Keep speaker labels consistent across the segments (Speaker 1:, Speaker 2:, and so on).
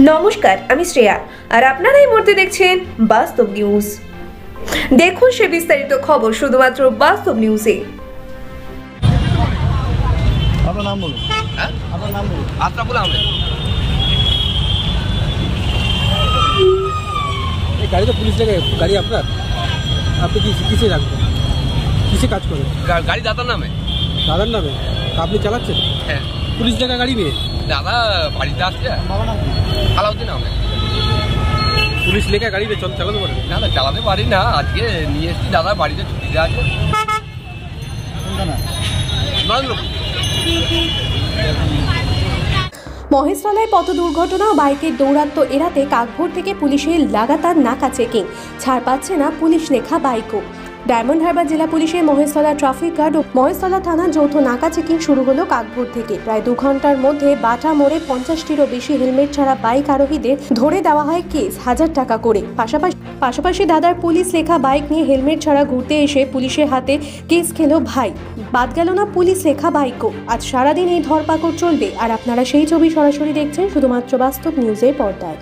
Speaker 1: নমস্কার, আমি শ্রেয়া আর আপনারা এই মুহূর্তে দেখছেন বাস্তব নিউজ। দেখুন সে বিস্তারিত খবর শুধুমাত্র বাস্তব নিউজে।
Speaker 2: আপনার নাম বলুন। আপনার নাম বলুন।
Speaker 3: আশরাফুল আহমেদ।
Speaker 2: এই গাড়ি তো পুলিশ থেকে গাড়ি আপনার, আপনি কিসে রাখবেন, কিসে কাজ করেন?
Speaker 3: গাড়ি দাদার নামে।
Speaker 2: দাদার নামে আপনি চালাচ্ছেন?
Speaker 3: হ্যাঁ।
Speaker 2: পুলিশ জায়গা গাড়ি নিয়ে
Speaker 3: দাদা বাড়িতে আসছে। আলাউদ্দিন আহমেদ।
Speaker 2: পুলিশ লেখা গাড়ি নিয়ে চালাতে পারেন?
Speaker 3: না না, চালাতে পারি না, আজকে নিয়ে এসেছি। দাদা বাড়িতে ছুটিতে আছে। নরেন্দ্রপুর।
Speaker 4: মহেশতলায় পথ দুর্ঘটনা ও বাইকের দৌরাত্ম্য এড়াতে কাকভোর থেকে পুলিশের লাগাতার নাকা চেকিং। ছাড় পাচ্ছে না পুলিশ লেখা বাইকও। ডায়মন্ড হারবার জেলা পুলিশের মহেশতলা ট্রাফিক গার্ড ও মহেশতলা থানার যৌথ নাকা চেকিং শুরু হলো কাকভোর থেকে। প্রায় 2 ঘন্টার মধ্যে বাটা মোড়ে 50টিরও বেশি হেলমেট ছাড়া বাইক আরোহীদের ধরে দেওয়া হয় কেস 1000 টাকা করে। পাশাপাশি দাদার পুলিশ লেখা বাইক নিয়ে হেলমেট ছাড়া ঘুরতে এসে পুলিশের হাতে কেস খেলো ভাই। বাদ গেল না পুলিশ লেখা বাইকও। আজ সারাদিন এই ধরপাকড় চলবে আর আপনারা সেই ছবি সরাসরি দেখছেন শুধুমাত্র বাস্তব নিউজের পর্দায়।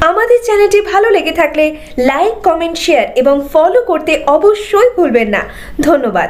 Speaker 1: আমাদের চ্যানেলটি ভালো লেগে থাকলে লাইক, কমেন্ট, শেয়ার এবং ফলো করতে অবশ্যই ভুলবেন না। ধন্যবাদ।